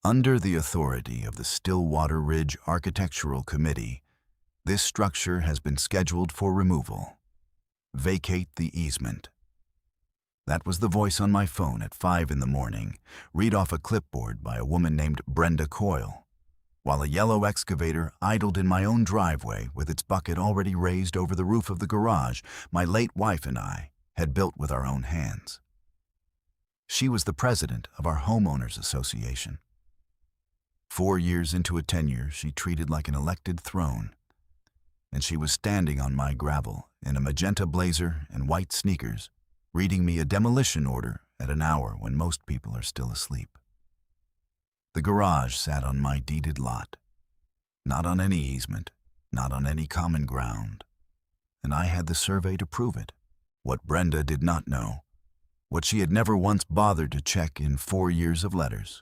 Under the authority of the Stillwater Ridge Architectural Committee, this structure has been scheduled for removal. Vacate the easement. That was the voice on my phone at 5 in the morning, read off a clipboard by a woman named Brenda Coyle, while a yellow excavator idled in my own driveway with its bucket already raised over the roof of the garage my late wife and I had built with our own hands. She was the president of our homeowners association. 4 years into a tenure she treated like an elected throne, and she was standing on my gravel in a magenta blazer and white sneakers, reading me a demolition order at an hour when most people are still asleep. The garage sat on my deeded lot, not on any easement, not on any common ground, and I had the survey to prove it. What Brenda did not know, what she had never once bothered to check in 4 years of letters,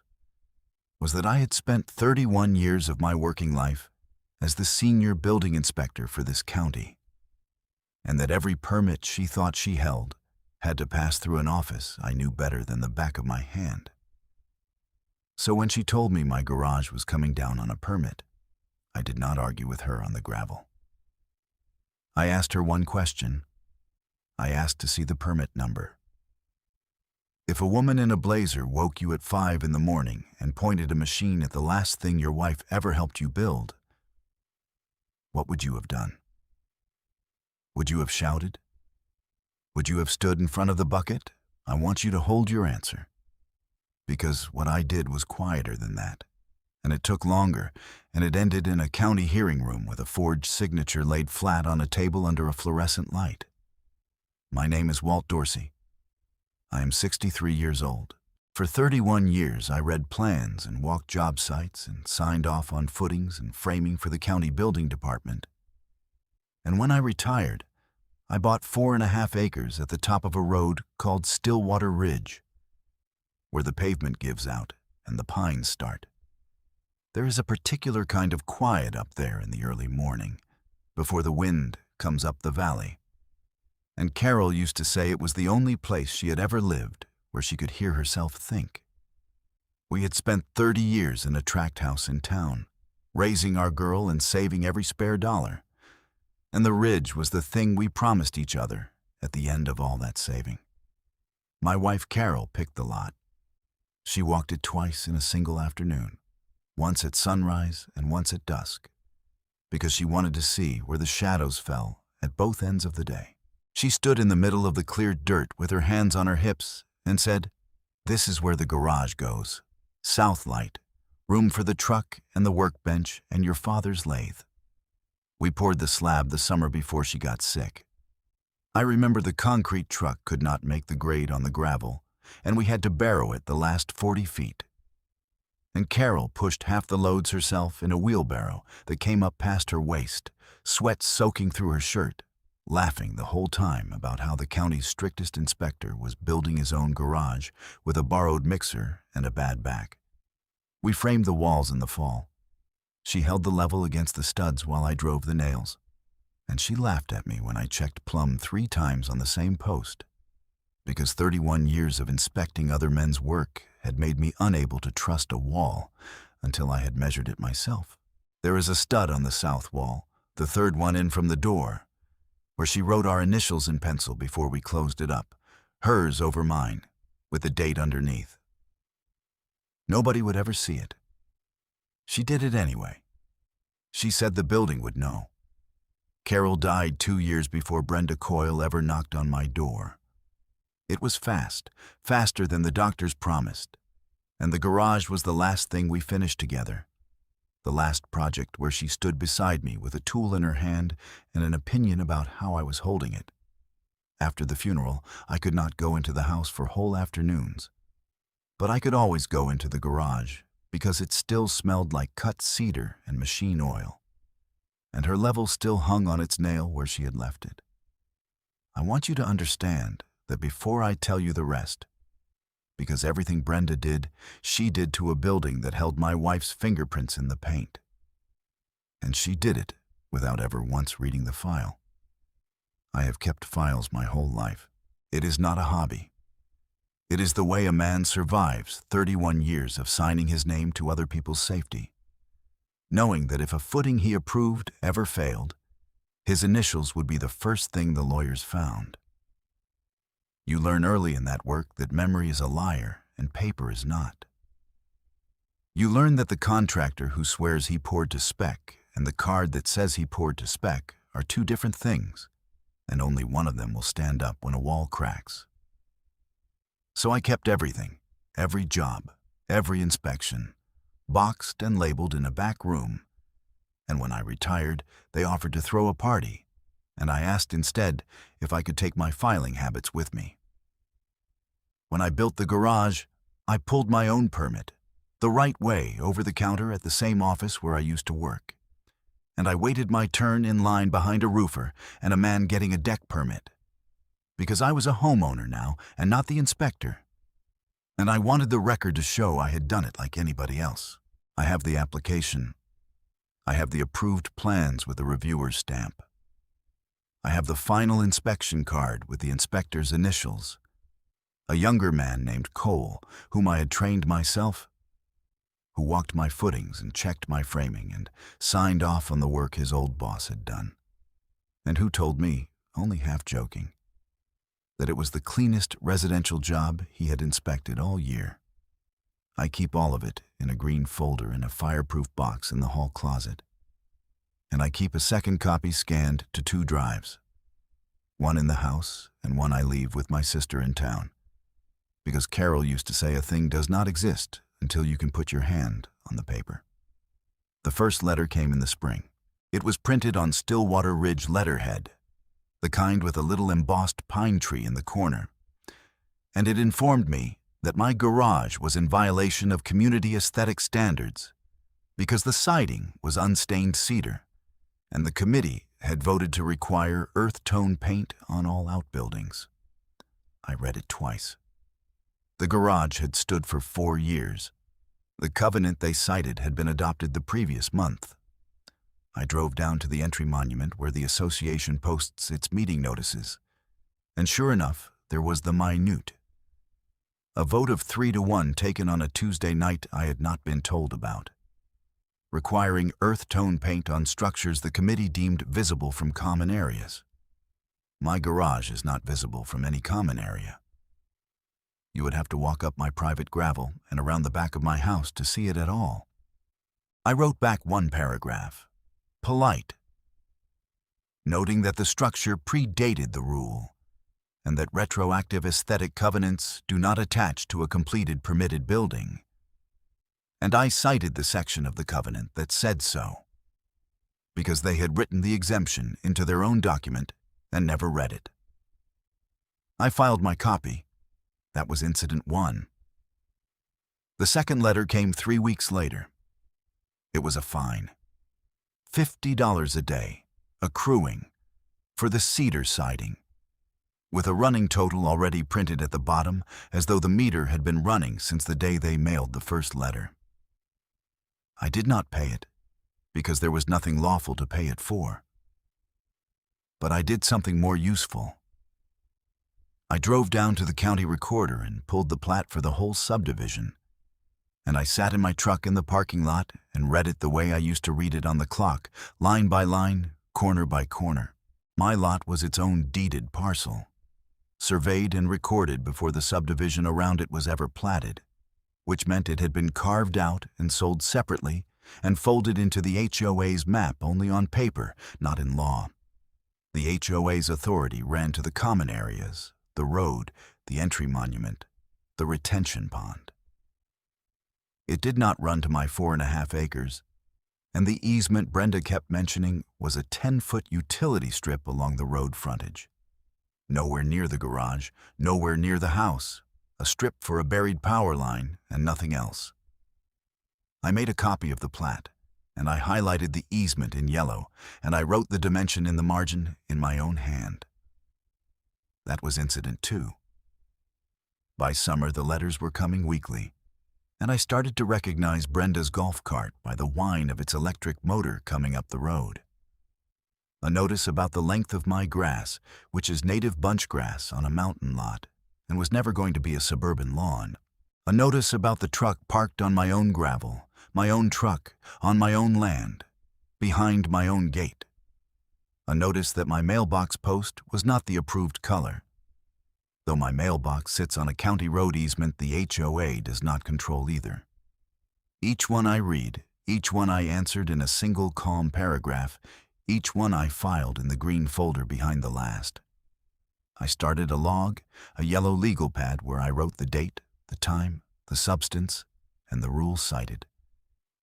was that I had spent 31 years of my working life as the senior building inspector for this county, and that every permit she thought she held had to pass through an office I knew better than the back of my hand. So when she told me my garage was coming down on a permit, I did not argue with her on the gravel. I asked her one question. I asked to see the permit number. If a woman in a blazer woke you at 5 in the morning and pointed a machine at the last thing your wife ever helped you build, what would you have done? Would you have shouted? Would you have stood in front of the bucket? I want you to hold your answer. Because what I did was quieter than that, and it took longer, and it ended in a county hearing room with a forged signature laid flat on a table under a fluorescent light. My name is Walt Dorsey. I am 63 years old. For 31 years, I read plans and walked job sites and signed off on footings and framing for the county building department. And when I retired, I bought 4.5 acres at the top of a road called Stillwater Ridge, where the pavement gives out and the pines start. There is a particular kind of quiet up there in the early morning, before the wind comes up the valley. And Carol used to say it was the only place she had ever lived where she could hear herself think. We had spent 30 years in a tract house in town, raising our girl and saving every spare dollar. And the ridge was the thing we promised each other at the end of all that saving. My wife Carol picked the lot. She walked it twice in a single afternoon, once at sunrise and once at dusk, because she wanted to see where the shadows fell at both ends of the day. She stood in the middle of the cleared dirt with her hands on her hips and said, "This is where the garage goes. South light, room for the truck and the workbench and your father's lathe." We poured the slab the summer before she got sick. I remember the concrete truck could not make the grade on the gravel, and we had to barrow it the last 40 feet. And Carol pushed half the loads herself in a wheelbarrow that came up past her waist, sweat soaking through her shirt, laughing the whole time about how the county's strictest inspector was building his own garage with a borrowed mixer and a bad back. We framed the walls in the fall. She held the level against the studs while I drove the nails, and she laughed at me when I checked plumb 3 times on the same post, because 31 years of inspecting other men's work had made me unable to trust a wall until I had measured it myself. There is a stud on the south wall, the 3rd one in from the door, where she wrote our initials in pencil before we closed it up, hers over mine, with the date underneath. Nobody would ever see it. She did it anyway. She said the building would know. Carol died 2 years before Brenda Coyle ever knocked on my door. It was fast, faster than the doctors promised, and the garage was the last thing we finished together. The last project where she stood beside me with a tool in her hand and an opinion about how I was holding it. After the funeral, I could not go into the house for whole afternoons, but I could always go into the garage because it still smelled like cut cedar and machine oil, and her level still hung on its nail where she had left it. I want you to understand that before I tell you the rest, because everything Brenda did, she did to a building that held my wife's fingerprints in the paint. And she did it without ever once reading the file. I have kept files my whole life. It is not a hobby. It is the way a man survives 31 years of signing his name to other people's safety, knowing that if a footing he approved ever failed, his initials would be the first thing the lawyers found. You learn early in that work that memory is a liar and paper is not. You learn that the contractor who swears he poured to spec and the card that says he poured to spec are two different things, and only one of them will stand up when a wall cracks. So I kept everything, every job, every inspection, boxed and labeled in a back room, and when I retired, they offered to throw a party, and I asked instead if I could take my filing habits with me. When I built the garage, I pulled my own permit, the right way over the counter at the same office where I used to work, and I waited my turn in line behind a roofer and a man getting a deck permit, because I was a homeowner now and not the inspector, and I wanted the record to show I had done it like anybody else. I have the application. I have the approved plans with the reviewer's stamp. I have the final inspection card with the inspector's initials. A younger man named Cole, whom I had trained myself, who walked my footings and checked my framing and signed off on the work his old boss had done, and who told me, only half joking, that it was the cleanest residential job he had inspected all year. I keep all of it in a green folder in a fireproof box in the hall closet, and I keep a second copy scanned to 2 drives, one in the house and one I leave with my sister in town, because Carol used to say a thing does not exist until you can put your hand on the paper. The first letter came in the spring. It was printed on Stillwater Ridge letterhead, the kind with a little embossed pine tree in the corner, and it informed me that my garage was in violation of community aesthetic standards because the siding was unstained cedar, and the committee had voted to require earth tone paint on all outbuildings. I read it twice. The garage had stood for 4 years. The covenant they cited had been adopted the previous month. I drove down to the entry monument where the association posts its meeting notices, and sure enough, there was the minute. A vote of 3-1 taken on a Tuesday night I had not been told about, requiring earth tone paint on structures the committee deemed visible from common areas. My garage is not visible from any common area. You would have to walk up my private gravel and around the back of my house to see it at all. I wrote back one paragraph, polite, noting that the structure predated the rule and that retroactive aesthetic covenants do not attach to a completed permitted building. And I cited the section of the covenant that said so, because they had written the exemption into their own document and never read it. I filed my copy. That was incident 1. The second letter came 3 weeks later. It was a fine. $50 a day, accruing, for the cedar siding, with a running total already printed at the bottom as though the meter had been running since the day they mailed the first letter. I did not pay it, because there was nothing lawful to pay it for. But I did something more useful. I drove down to the county recorder and pulled the plat for the whole subdivision, and I sat in my truck in the parking lot and read it the way I used to read it on the clock, line by line, corner by corner. My lot was its own deeded parcel, surveyed and recorded before the subdivision around it was ever platted, which meant it had been carved out and sold separately and folded into the HOA's map only on paper, not in law. The HOA's authority ran to the common areas, the road, the entry monument, the retention pond. It did not run to my 4.5 acres, and the easement Brenda kept mentioning was a 10-foot utility strip along the road frontage. Nowhere near the garage, nowhere near the house, a strip for a buried power line and nothing else. I made a copy of the plat, and I highlighted the easement in yellow, and I wrote the dimension in the margin in my own hand. That was incident 2. By summer, the letters were coming weekly, and I started to recognize Brenda's golf cart by the whine of its electric motor coming up the road. A notice about the length of my grass, which is native bunch grass on a mountain lot, and was never going to be a suburban lawn. A notice about the truck parked on my own gravel, my own truck, on my own land, behind my own gate. A notice that my mailbox post was not the approved color. Though my mailbox sits on a county road easement, the HOA does not control either. Each one I read, each one I answered in a single calm paragraph, each one I filed in the green folder behind the last. I started a log, a yellow legal pad where I wrote the date, the time, the substance, and the rules cited.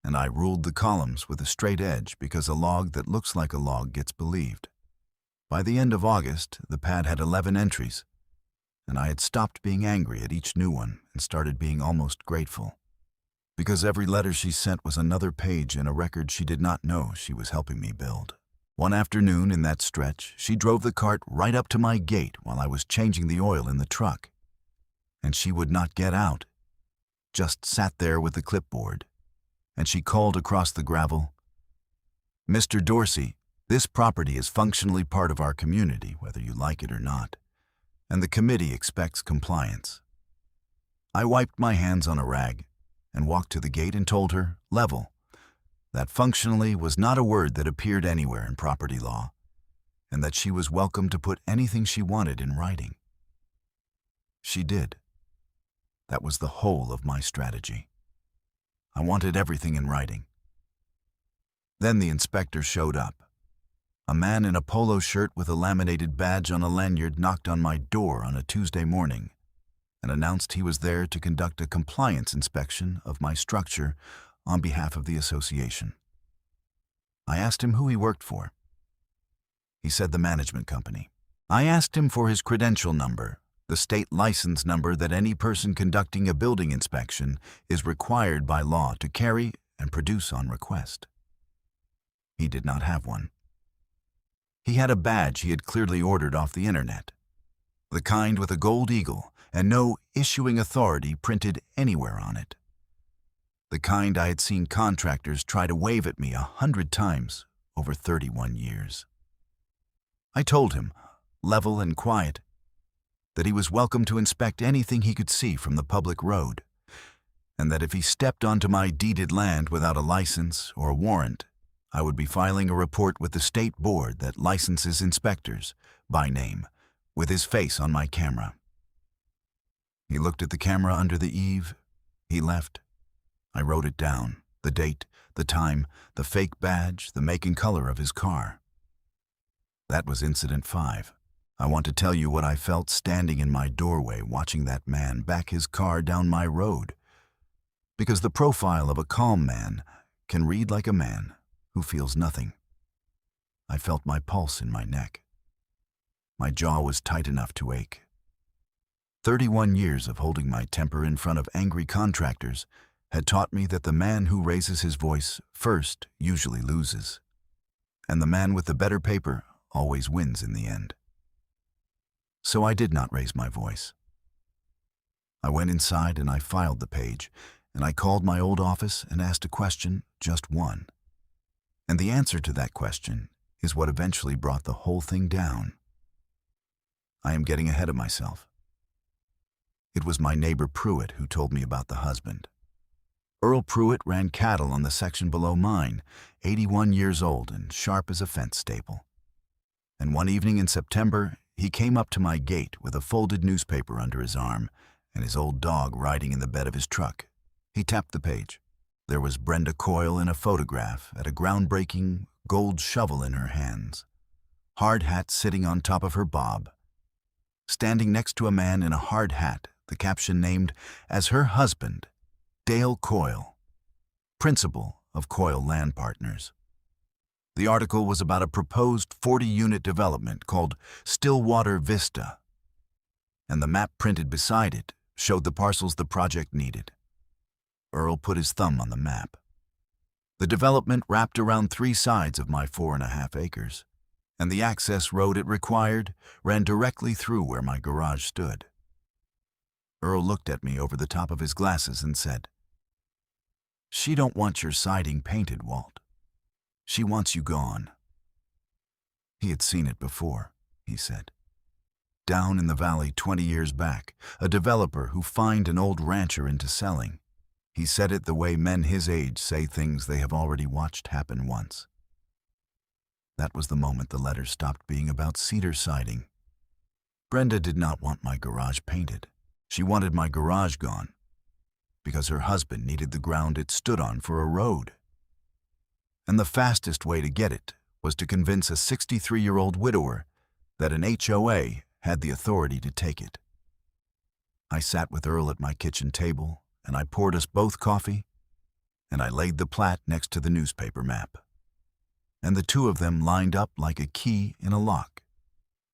And I ruled the columns with a straight edge because a log that looks like a log gets believed. By the end of August, the pad had 11 entries, and I had stopped being angry at each new one and started being almost grateful, because every letter she sent was another page in a record she did not know she was helping me build. One afternoon in that stretch, she drove the cart right up to my gate while I was changing the oil in the truck, and she would not get out, just sat there with the clipboard, and she called across the gravel, "Mr. Dorsey, this property is functionally part of our community, whether you like it or not, and the committee expects compliance." I wiped my hands on a rag and walked to the gate and told her, level, that functionally was not a word that appeared anywhere in property law, and that she was welcome to put anything she wanted in writing. She did. That was the whole of my strategy. I wanted everything in writing. Then the inspector showed up. A man in a polo shirt with a laminated badge on a lanyard knocked on my door on a Tuesday morning and announced he was there to conduct a compliance inspection of my structure on behalf of the association. I asked him who he worked for. He said the management company. I asked him for his credential number, the state license number that any person conducting a building inspection is required by law to carry and produce on request. He did not have one. He had a badge he had clearly ordered off the internet, the kind with a gold eagle and no issuing authority printed anywhere on it. The kind I had seen contractors try to wave at me 100 times over 31 years. I told him, level and quiet, that he was welcome to inspect anything he could see from the public road, and that if he stepped onto my deeded land without a license or a warrant, I would be filing a report with the state board that licenses inspectors, by name, with his face on my camera. He looked at the camera under the eave. He left. I wrote it down, the date, the time, the fake badge, the make and color of his car. That was Incident 5. I want to tell you what I felt standing in my doorway watching that man back his car down my road, because the profile of a calm man can read like a man who feels nothing. I felt my pulse in my neck. My jaw was tight enough to ache. 31 years of holding my temper in front of angry contractors had taught me that the man who raises his voice first usually loses, and the man with the better paper always wins in the end. So I did not raise my voice. I went inside and I filed the page, and I called my old office and asked a question, just one. And the answer to that question is what eventually brought the whole thing down. I am getting ahead of myself. It was my neighbor Pruitt who told me about the husband. Earl Pruitt ran cattle on the section below mine, 81 years old and sharp as a fence staple. And one evening in September, he came up to my gate with a folded newspaper under his arm and his old dog riding in the bed of his truck. He tapped the page. There was Brenda Coyle in a photograph at a groundbreaking gold shovel in her hands, hard hat sitting on top of her bob. Standing next to a man in a hard hat, the caption named as her husband, Dale Coyle, principal of Coyle Land Partners. The article was about a proposed 40-unit development called Stillwater Vista, and the map printed beside it showed the parcels the project needed. Earl put his thumb on the map. The development wrapped around 3 sides of my 4.5 acres, and the access road it required ran directly through where my garage stood. Earl looked at me over the top of his glasses and said, "She don't want your siding painted, Walt. She wants you gone." He had seen it before, he said. down in the valley 20 years back, a developer who fined an old rancher into selling. He said it the way men his age say things they have already watched happen once. That was the moment the letter stopped being about cedar siding. Brenda did not want my garage painted. She wanted my garage gone, because her husband needed the ground it stood on for a road. And the fastest way to get it was to convince a 63-year-old widower that an HOA had the authority to take it. I sat with Earl at my kitchen table, and I poured us both coffee, and I laid the plat next to the newspaper map. And the two of them lined up like a key in a lock.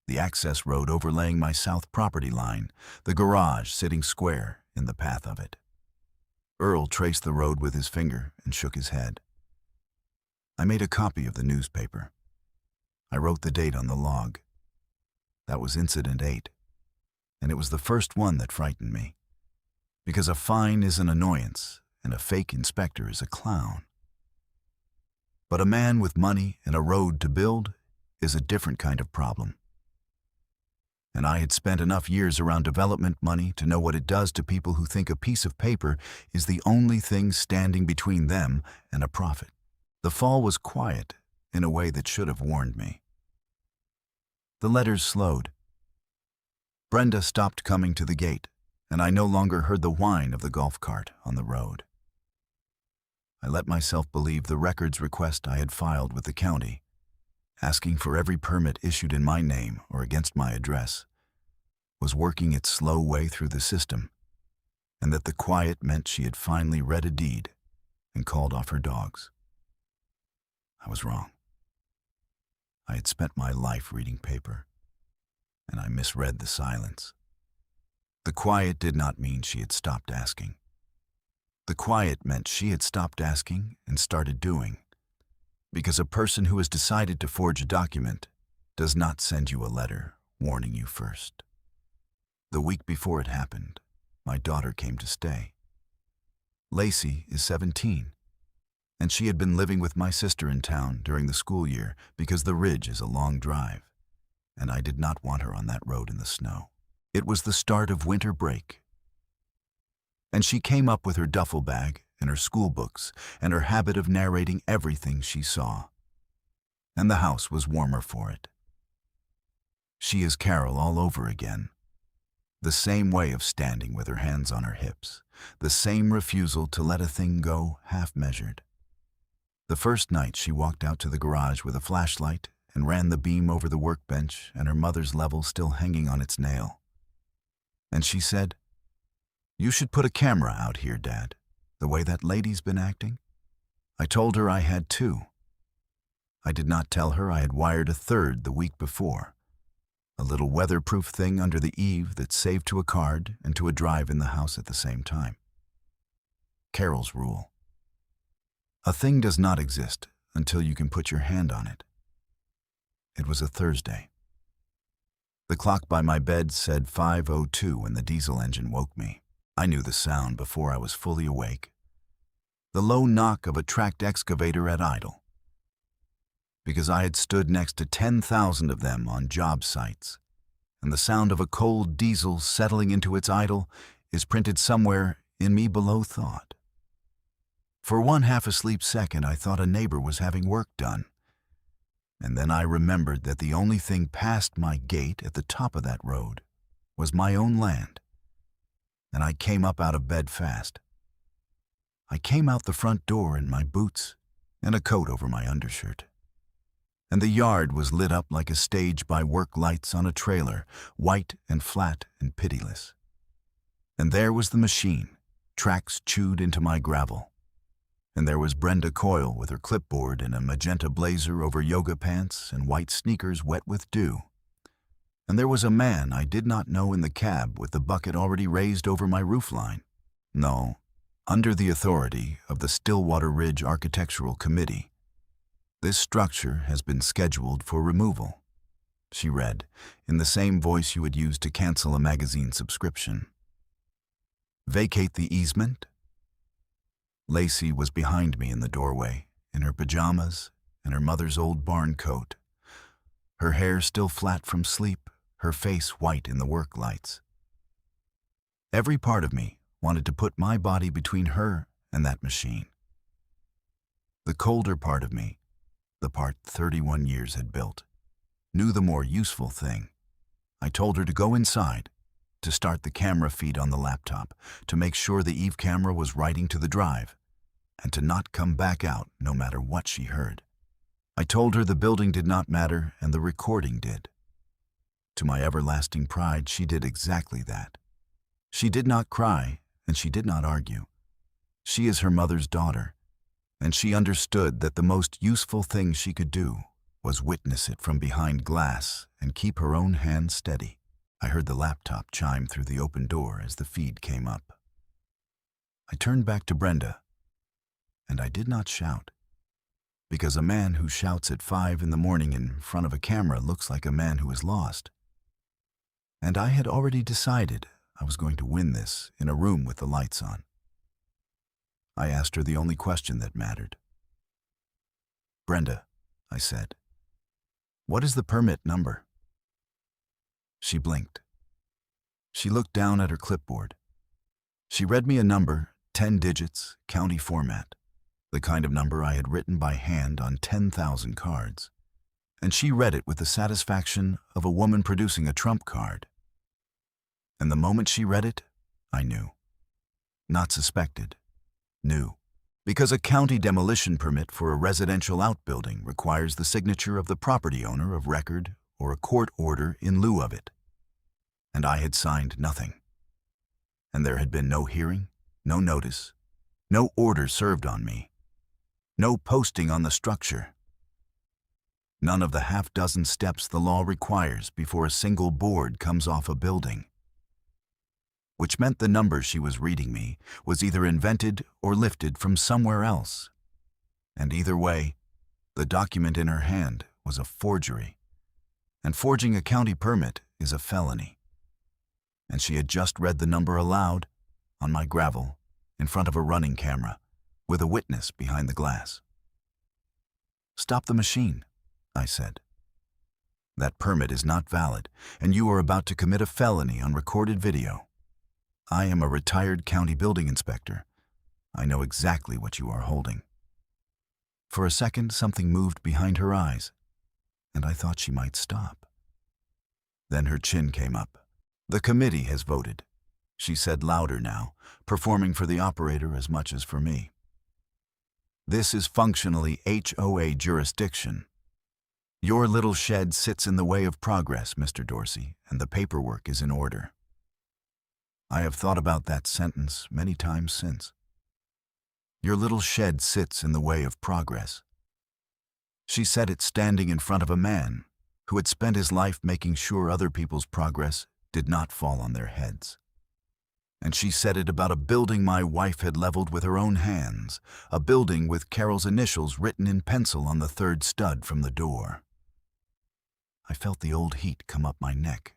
The access road overlaying my south property line, the garage sitting square in the path of it. Earl traced the road with his finger and shook his head. I made a copy of the newspaper. I wrote the date on the log. That was Incident 8, and it was the first one that frightened me, because a fine is an annoyance and a fake inspector is a clown. But a man with money and a road to build is a different kind of problem. And I had spent enough years around development money to know what it does to people who think a piece of paper is the only thing standing between them and a profit. The fall was quiet in a way that should have warned me. The letters slowed. Brenda stopped coming to the gate, and I no longer heard the whine of the golf cart on the road. I let myself believe the records request I had filed with the county, asking for every permit issued in my name or against my address, was working its slow way through the system, and that the quiet meant she had finally read a deed and called off her dogs. I was wrong. I had spent my life reading paper, and I misread the silence. The quiet did not mean she had stopped asking. The quiet meant she had stopped asking and started doing, because a person who has decided to forge a document does not send you a letter warning you first. The week before it happened, my daughter came to stay. Lacey is 17, and she had been living with my sister in town during the school year because the ridge is a long drive, and I did not want her on that road in the snow. It was the start of winter break, and she came up with her duffel bag and her school books and her habit of narrating everything she saw, and the house was warmer for it. She is Carol all over again. The same way of standing with her hands on her hips, the same refusal to let a thing go half-measured. The first night she walked out to the garage with a flashlight and ran the beam over the workbench and her mother's level still hanging on its nail. And she said, "You should put a camera out here, Dad, the way that lady's been acting." I told her I had too. I did not tell her I had wired a third the week before, a little weatherproof thing under the eave that saved to a card and to a drive in the house at the same time. Carol's rule. A thing does not exist until you can put your hand on it. It was a Thursday. The clock by my bed said 5:02 when the diesel engine woke me. I knew the sound before I was fully awake. The low knock of a tracked excavator at idle. Because I had stood next to 10,000 of them on job sites, and the sound of a cold diesel settling into its idle is printed somewhere in me below thought. For one half-asleep second, I thought a neighbor was having work done. And then I remembered that the only thing past my gate at the top of that road was my own land. And I came up out of bed fast. I came out the front door in my boots and a coat over my undershirt. And the yard was lit up like a stage by work lights on a trailer, white and flat and pitiless. And there was the machine, tracks chewed into my gravel. And there was Brenda Coyle with her clipboard and a magenta blazer over yoga pants and white sneakers wet with dew. And there was a man I did not know in the cab with the bucket already raised over my roofline. No, under the authority of the Stillwater Ridge Architectural Committee, this structure has been scheduled for removal, she read, in the same voice you would use to cancel a magazine subscription. Vacate the easement? Lacey was behind me in the doorway, in her pajamas and her mother's old barn coat. Her hair still flat from sleep, her face white in the work lights. Every part of me wanted to put my body between her and that machine. The colder part of me, the part 31 years had built, knew the more useful thing. I told her to go inside, to start the camera feed on the laptop, to make sure the Eve camera was writing to the drive, and to not come back out no matter what she heard. I told her the building did not matter and the recording did. To my everlasting pride, she did exactly that. She did not cry and she did not argue. She is her mother's daughter, and she understood that the most useful thing she could do was witness it from behind glass and keep her own hand steady. I heard the laptop chime through the open door as the feed came up. I turned back to Brenda, and I did not shout, because a man who shouts at 5 in the morning in front of a camera looks like a man who is lost. And I had already decided I was going to win this in a room with the lights on. I asked her the only question that mattered. "Brenda," I said, "what is the permit number?" She blinked. She looked down at her clipboard. She read me a number, 10 digits, county format, the kind of number I had written by hand on 10,000 cards. And she read it with the satisfaction of a woman producing a trump card. And the moment she read it, I knew. Not suspected. Knew. Because a county demolition permit for a residential outbuilding requires the signature of the property owner of record or a court order in lieu of it. And I had signed nothing. And there had been no hearing, no notice, no order served on me, no posting on the structure. None of the half-dozen steps the law requires before a single board comes off a building. Which meant the number she was reading me was either invented or lifted from somewhere else. And either way, the document in her hand was a forgery. And forging a county permit is a felony. And she had just read the number aloud, on my gravel, in front of a running camera, with a witness behind the glass. "Stop the machine," I said. "That permit is not valid, and you are about to commit a felony on recorded video. I am a retired county building inspector. I know exactly what you are holding." For a second, something moved behind her eyes, and I thought she might stop. Then her chin came up. "The committee has voted," she said louder now, performing for the operator as much as for me. "This is functionally HOA jurisdiction. Your little shed sits in the way of progress, Mr. Dorsey, and the paperwork is in order." I have thought about that sentence many times since. Your little shed sits in the way of progress. She said it standing in front of a man who had spent his life making sure other people's progress did not fall on their heads. And she said it about a building my wife had leveled with her own hands, a building with Carol's initials written in pencil on the third stud from the door. I felt the old heat come up my neck.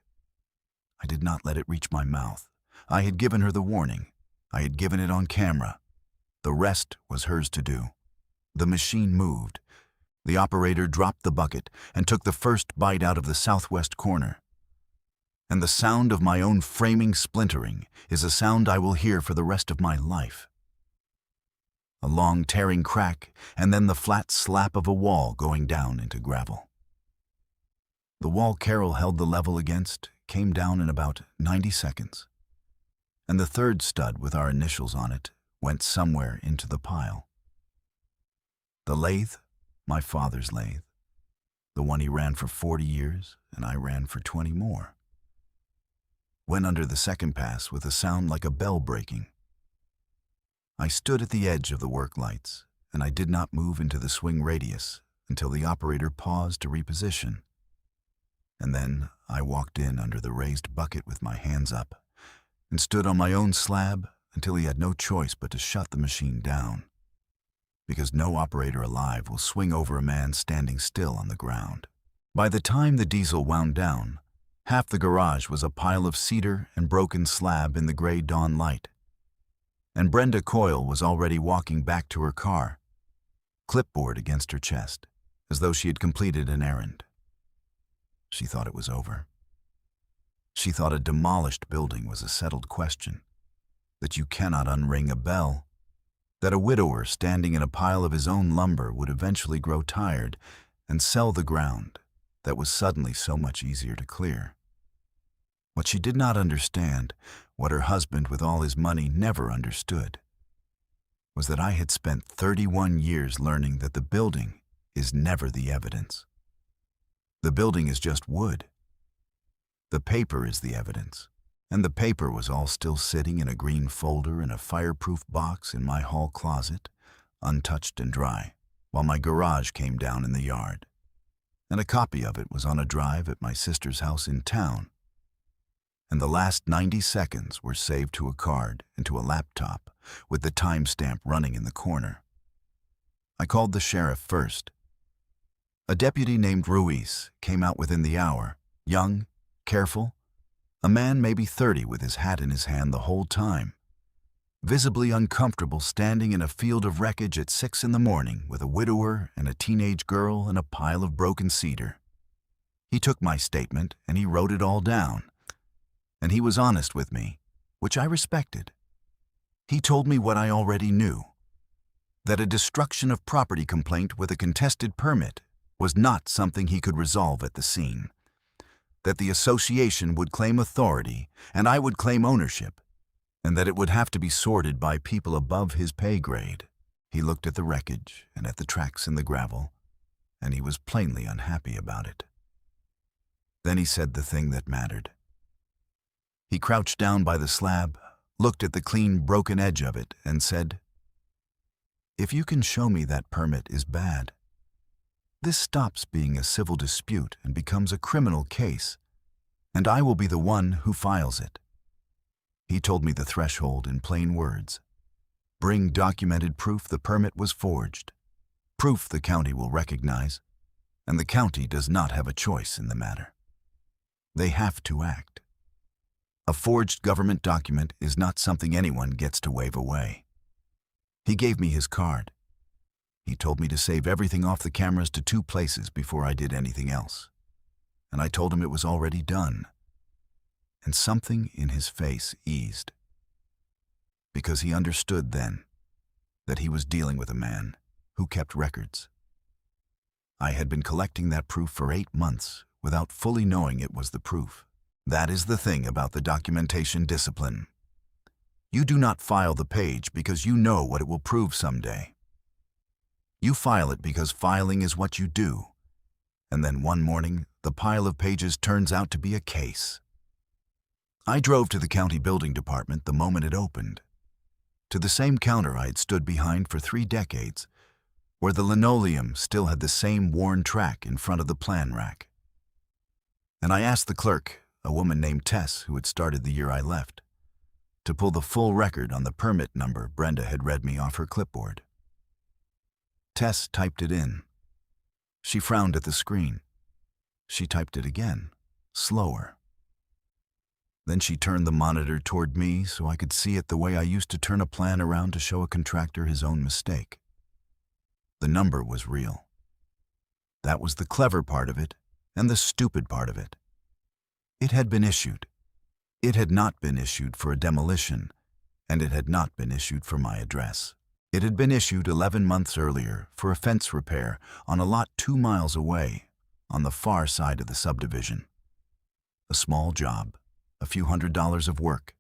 I did not let it reach my mouth. I had given her the warning. I had given it on camera. The rest was hers to do. The machine moved. The operator dropped the bucket and took the first bite out of the southwest corner. And the sound of my own framing splintering is a sound I will hear for the rest of my life. A long tearing crack, and then the flat slap of a wall going down into gravel. The wall Carol held the level against came down in about 90 seconds. And the third stud with our initials on it went somewhere into the pile. The lathe, my father's lathe, the one he ran for 40 years and I ran for 20 more, went under the second pass with a sound like a bell breaking. I stood at the edge of the work lights, and I did not move into the swing radius until the operator paused to reposition. And then I walked in under the raised bucket with my hands up and stood on my own slab until he had no choice but to shut the machine down, because no operator alive will swing over a man standing still on the ground. By the time the diesel wound down, half the garage was a pile of cedar and broken slab in the gray dawn light. And Brenda Coyle was already walking back to her car, clipboard against her chest, as though she had completed an errand. She thought it was over. She thought a demolished building was a settled question, that you cannot unring a bell, that a widower standing in a pile of his own lumber would eventually grow tired and sell the ground that was suddenly so much easier to clear. What she did not understand, what her husband with all his money never understood, was that I had spent 31 years learning that the building is never the evidence. The building is just wood. The paper is the evidence, and the paper was all still sitting in a green folder in a fireproof box in my hall closet, untouched and dry, while my garage came down in the yard. And a copy of it was on a drive at my sister's house in town. And the last 90 seconds were saved to a card and to a laptop with the timestamp running in the corner. I called the sheriff first. A deputy named Ruiz came out within the hour, young, careful, a man maybe 30 with his hat in his hand the whole time, visibly uncomfortable standing in a field of wreckage at 6 in the morning with a widower and a teenage girl and a pile of broken cedar. He took my statement and he wrote it all down. And he was honest with me, which I respected. He told me what I already knew, that a destruction of property complaint with a contested permit was not something he could resolve at the scene, that the association would claim authority and I would claim ownership, and that it would have to be sorted by people above his pay grade. He looked at the wreckage and at the tracks in the gravel, and he was plainly unhappy about it. Then he said the thing that mattered. He crouched down by the slab, looked at the clean, broken edge of it, and said, "If you can show me that permit is bad, this stops being a civil dispute and becomes a criminal case, and I will be the one who files it." He told me the threshold in plain words. Bring documented proof the permit was forged, proof the county will recognize, and the county does not have a choice in the matter. They have to act. A forged government document is not something anyone gets to wave away. He gave me his card. He told me to save everything off the cameras to 2 places before I did anything else. And I told him it was already done. And something in his face eased. Because he understood then that he was dealing with a man who kept records. I had been collecting that proof for 8 months without fully knowing it was the proof. That is the thing about the documentation discipline. You do not file the page because you know what it will prove someday. You file it because filing is what you do. And then one morning, the pile of pages turns out to be a case. I drove to the county building department the moment it opened, to the same counter I had stood behind for 3 decades, where the linoleum still had the same worn track in front of the plan rack. And I asked the clerk, a woman named Tess who had started the year I left, to pull the full record on the permit number Brenda had read me off her clipboard. Tess typed it in. She frowned at the screen. She typed it again, slower. Then she turned the monitor toward me so I could see it the way I used to turn a plan around to show a contractor his own mistake. The number was real. That was the clever part of it and the stupid part of it. It had been issued. It had not been issued for a demolition, and it had not been issued for my address. It had been issued 11 months earlier for a fence repair on a lot 2 miles away, on the far side of the subdivision. A small job, a few $100s of work.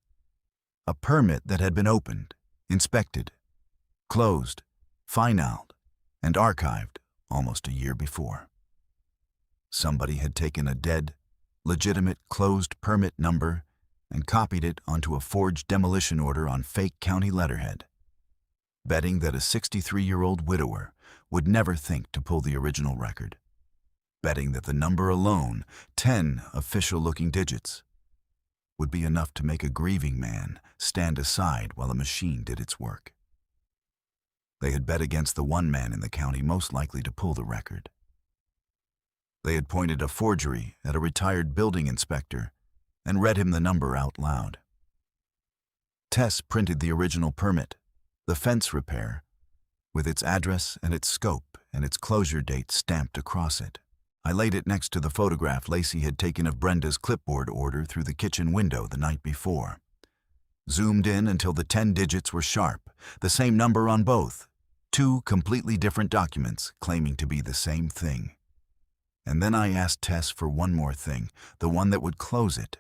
A permit that had been opened, inspected, closed, finalized, and archived almost a year before. Somebody had taken a dead, legitimate closed permit number and copied it onto a forged demolition order on fake county letterhead, betting that a 63-year-old widower would never think to pull the original record, betting that the number alone, 10 official-looking digits, would be enough to make a grieving man stand aside while a machine did its work. They had bet against the one man in the county most likely to pull the record. They had pointed a forgery at a retired building inspector and read him the number out loud. Tess printed the original permit, the fence repair, with its address and its scope and its closure date stamped across it. I laid it next to the photograph Lacey had taken of Brenda's clipboard order through the kitchen window the night before. Zoomed in until the 10 digits were sharp, the same number on both. 2 completely different documents claiming to be the same thing. And then I asked Tess for one more thing, the one that would close it.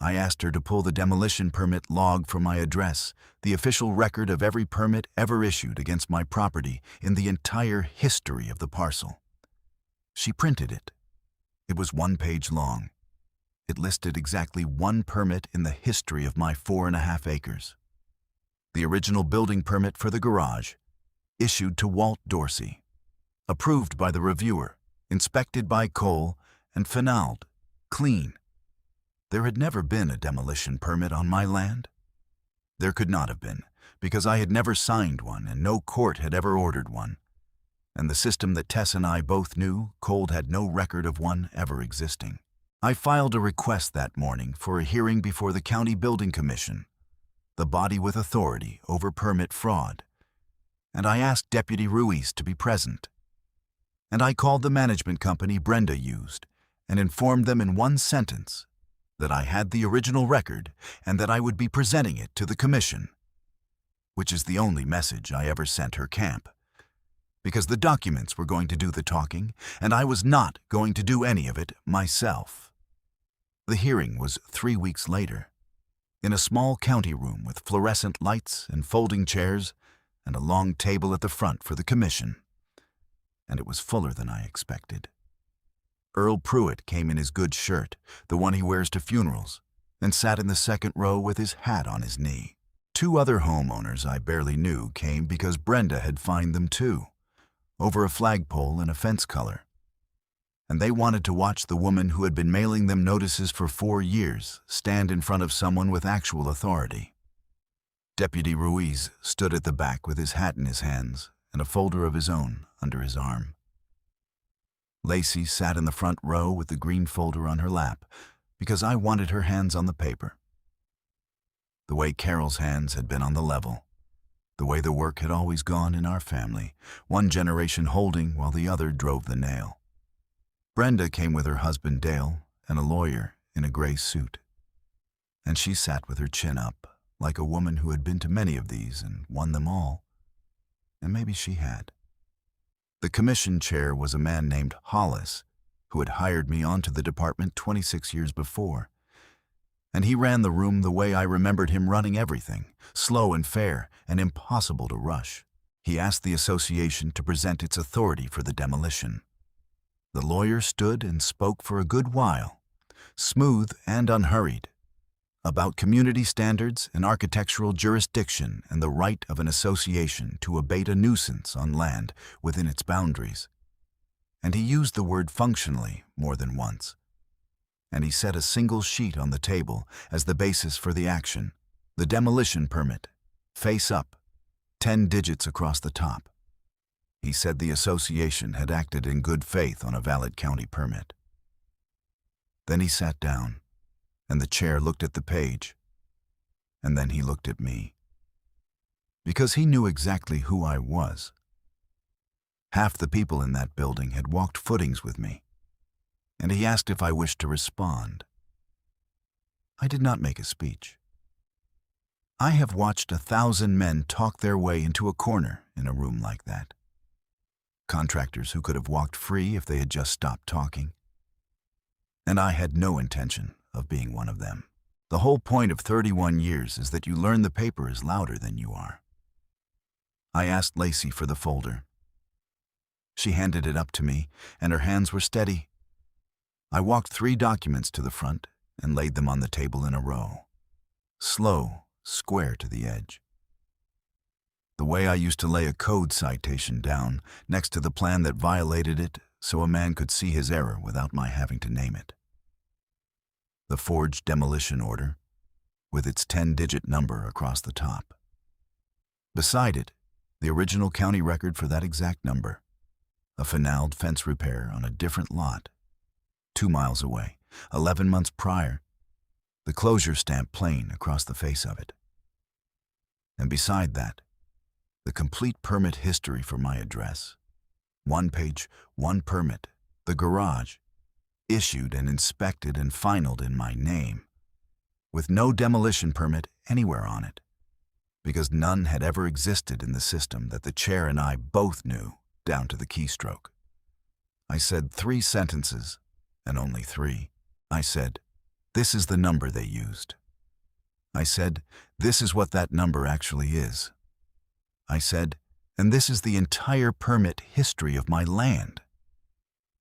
I asked her to pull the demolition permit log from my address, the official record of every permit ever issued against my property in the entire history of the parcel. She printed it. It was 1 page long. It listed exactly 1 permit in the history of my 4.5 acres. The original building permit for the garage, issued to Walt Dorsey, approved by the reviewer, inspected by Cole, and finaled, clean. There had never been a demolition permit on my land. There could not have been, because I had never signed one and no court had ever ordered one. And the system that Tess and I both knew, Cole had no record of one ever existing. I filed a request that morning for a hearing before the County Building Commission, the body with authority over permit fraud, and I asked Deputy Ruiz to be present. And I called the management company Brenda used and informed them in 1 sentence that I had the original record and that I would be presenting it to the commission, which is the only message I ever sent her camp, because the documents were going to do the talking and I was not going to do any of it myself. The hearing was 3 weeks later, in a small county room with fluorescent lights and folding chairs and a long table at the front for the commission. And it was fuller than I expected. Earl Pruitt came in his good shirt, the one he wears to funerals, and sat in the second row with his hat on his knee. 2 other homeowners I barely knew came because Brenda had fined them too, over a flagpole in a fence color. And they wanted to watch the woman who had been mailing them notices for 4 years stand in front of someone with actual authority. Deputy Ruiz stood at the back with his hat in his hands and a folder of his own under his arm. Lacey sat in the front row with the green folder on her lap because I wanted her hands on the paper. The way Carol's hands had been on the level, the way the work had always gone in our family, one generation holding while the other drove the nail. Brenda came with her husband Dale and a lawyer in a gray suit, and she sat with her chin up, like a woman who had been to many of these and won them all. And maybe she had. The commission chair was a man named Hollis, who had hired me onto the department 26 years before. And he ran the room the way I remembered him running everything, slow and fair and impossible to rush. He asked the association to present its authority for the demolition. The lawyer stood and spoke for a good while, smooth and unhurried, about community standards and architectural jurisdiction and the right of an association to abate a nuisance on land within its boundaries. And he used the word functionally more than once. And he set a single sheet on the table as the basis for the action, the demolition permit, face up, 10 digits across the top. He said the association had acted in good faith on a valid county permit. Then he sat down, and the chair looked at the page, and then he looked at me. Because he knew exactly who I was. Half the people in that building had walked footings with me, and he asked if I wished to respond. I did not make a speech. I have watched 1,000 men talk their way into a corner in a room like that. Contractors who could have walked free if they had just stopped talking. And I had no intention of being one of them. The whole point of 31 years is that you learn the paper is louder than you are. I asked Lacey for the folder. She handed it up to me, and her hands were steady. I walked 3 documents to the front and laid them on the table in a row, slow, square to the edge. The way I used to lay a code citation down next to the plan that violated it so a man could see his error without my having to name it. The forged demolition order, with its 10-digit number across the top. Beside it, the original county record for that exact number, a finaled fence repair on a different lot, 2 miles away, 11 months prior, the closure stamp plain across the face of it. And beside that, the complete permit history for my address. 1 page, 1 permit, The garage, issued and inspected and finalized in my name, with no demolition permit anywhere on it, because none had ever existed in the system that the chair and I both knew down to the keystroke. I said 3 sentences, and only 3. I said, "This is the number they used." I said, "This is what that number actually is." I said, "And this is the entire permit history of my land."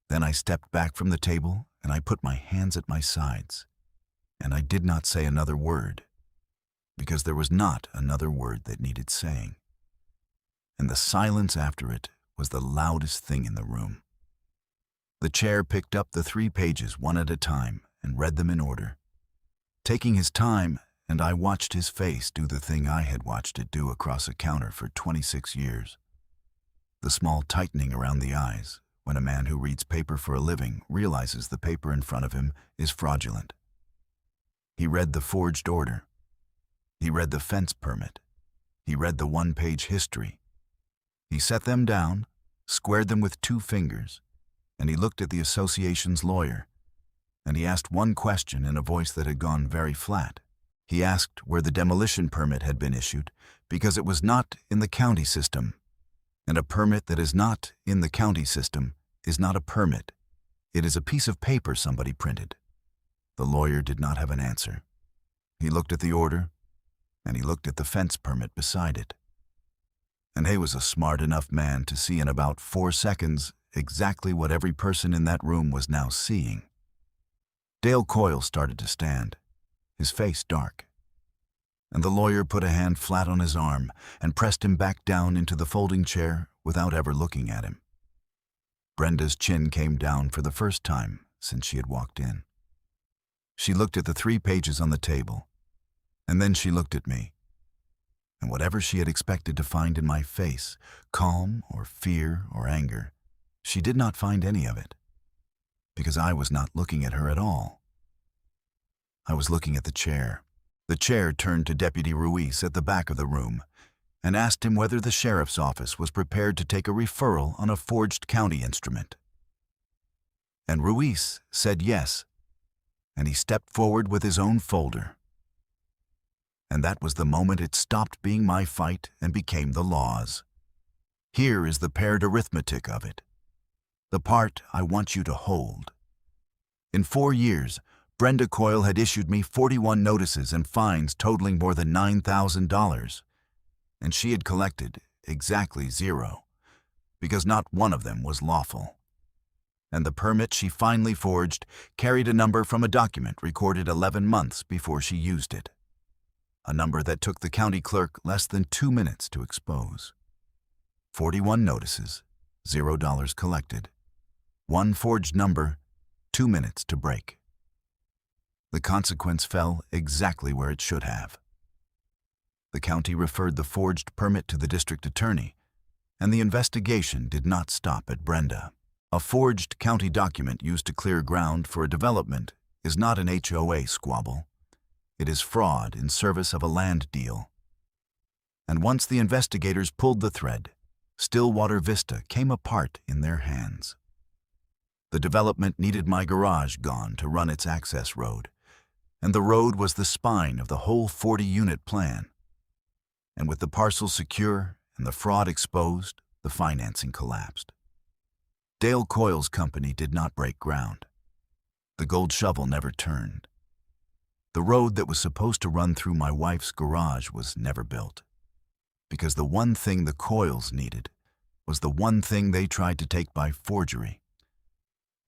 Then I stepped back from the table and I put my hands at my sides, and I did not say another word, because there was not another word that needed saying. And the silence after it was the loudest thing in the room. The chair picked up the 3 pages one at a time and read them in order, taking his time, and I watched his face do the thing I had watched it do across a counter for 26 years. The small tightening around the eyes when a man who reads paper for a living realizes the paper in front of him is fraudulent. He read the forged order. He read the fence permit. He read the 1-page history. He set them down, squared them with 2 fingers, and he looked at the association's lawyer, and he asked one question in a voice that had gone very flat. He asked where the demolition permit had been issued, because it was not in the county system. And a permit that is not in the county system is not a permit. It is a piece of paper somebody printed. The lawyer did not have an answer. He looked at the order, and he looked at the fence permit beside it. And he was a smart enough man to see in about 4 seconds exactly what every person in that room was now seeing. Dale Coyle started to stand, his face dark, and the lawyer put a hand flat on his arm and pressed him back down into the folding chair without ever looking at him. Brenda's chin came down for the first time since she had walked in. She looked at the 3 pages on the table, and then she looked at me. And whatever she had expected to find in my face, calm or fear or anger, she did not find any of it, because I was not looking at her at all. I was looking at the chair. The chair turned to Deputy Ruiz at the back of the room and asked him whether the sheriff's office was prepared to take a referral on a forged county instrument. And Ruiz said yes, and he stepped forward with his own folder. And that was the moment it stopped being my fight and became the law's. Here is the paired arithmetic of it, the part I want you to hold. In 4 years, Brenda Coyle had issued me 41 notices and fines totaling more than $9,000, and she had collected exactly 0, because not one of them was lawful. And the permit she finally forged carried a number from a document recorded 11 months before she used it, a number that took the county clerk less than 2 minutes to expose. 41 notices, $0 collected, 1 forged number, 2 minutes to break. The consequence fell exactly where it should have. The county referred the forged permit to the district attorney, and the investigation did not stop at Brenda. A forged county document used to clear ground for a development is not an HOA squabble. It is fraud in service of a land deal. And once the investigators pulled the thread, Stillwater Vista came apart in their hands. The development needed my garage gone to run its access road, and the road was the spine of the whole 40-unit plan. And with the parcel secure and the fraud exposed, the financing collapsed. Dale Coyle's company did not break ground. The gold shovel never turned. The road that was supposed to run through my wife's garage was never built, because the one thing the Coyles needed was the one thing they tried to take by forgery.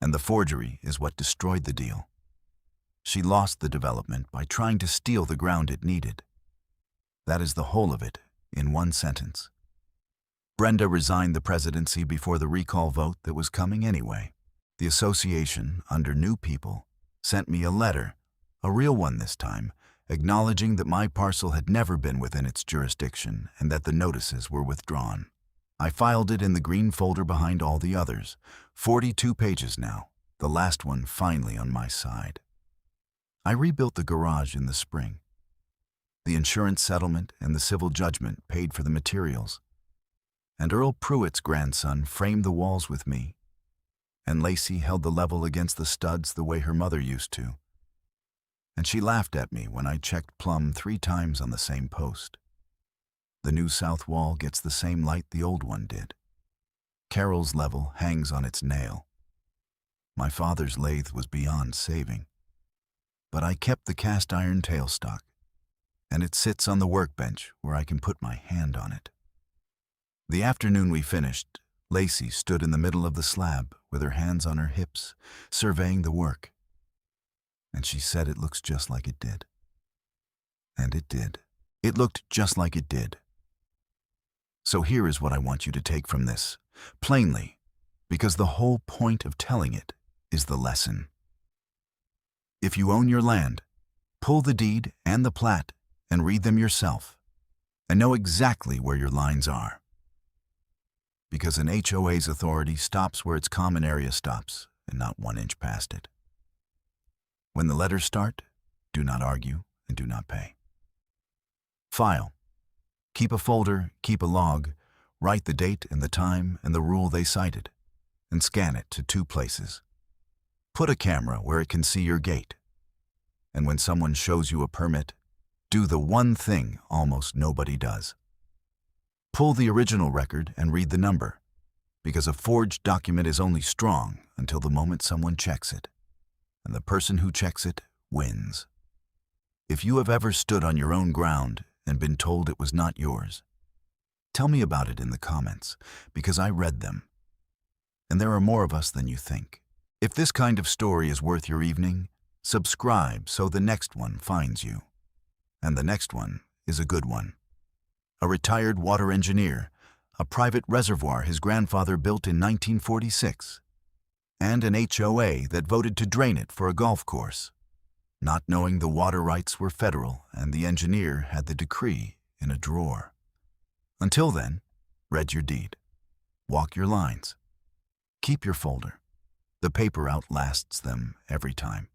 And the forgery is what destroyed the deal. She lost the development by trying to steal the ground it needed. That is the whole of it, in one sentence. Brenda resigned the presidency before the recall vote that was coming anyway. The association, under new people, sent me a letter, a real one this time, acknowledging that my parcel had never been within its jurisdiction and that the notices were withdrawn. I filed it in the green folder behind all the others, 42 pages now, the last one finally on my side. I rebuilt the garage in the spring. The insurance settlement and the civil judgment paid for the materials. And Earl Pruitt's grandson framed the walls with me. and Lacey held the level against the studs the way her mother used to. And she laughed at me when I checked plumb 3 times on the same post. The new south wall gets the same light the old one did. Carol's level hangs on its nail. My father's lathe was beyond saving. But I kept the cast iron tailstock, and it sits on the workbench where I can put my hand on it. The afternoon we finished, Lacey stood in the middle of the slab with her hands on her hips, surveying the work. And she said it looks just like it did. And it did. It looked just like it did. So here is what I want you to take from this, plainly, because the whole point of telling it is the lesson. If you own your land, pull the deed and the plat and read them yourself, and know exactly where your lines are. Because an HOA's authority stops where its common area stops, and not 1 inch past it. When the letters start, do not argue and do not pay. File. Keep a folder, keep a log, write the date and the time and the rule they cited, and scan it to 2 places. Put a camera where it can see your gate. And when someone shows you a permit, do the one thing almost nobody does. Pull the original record and read the number, because a forged document is only strong until the moment someone checks it, and the person who checks it wins. If you have ever stood on your own ground and been told it was not yours, tell me about it in the comments, because I read them. And there are more of us than you think. If this kind of story is worth your evening, subscribe so the next one finds you. And the next one is a good one. A retired water engineer, a private reservoir his grandfather built in 1946, and an HOA that voted to drain it for a golf course, not knowing the water rights were federal and the engineer had the decree in a drawer. Until then, read your deed. Walk your lines. Keep your folder. The paper outlasts them every time.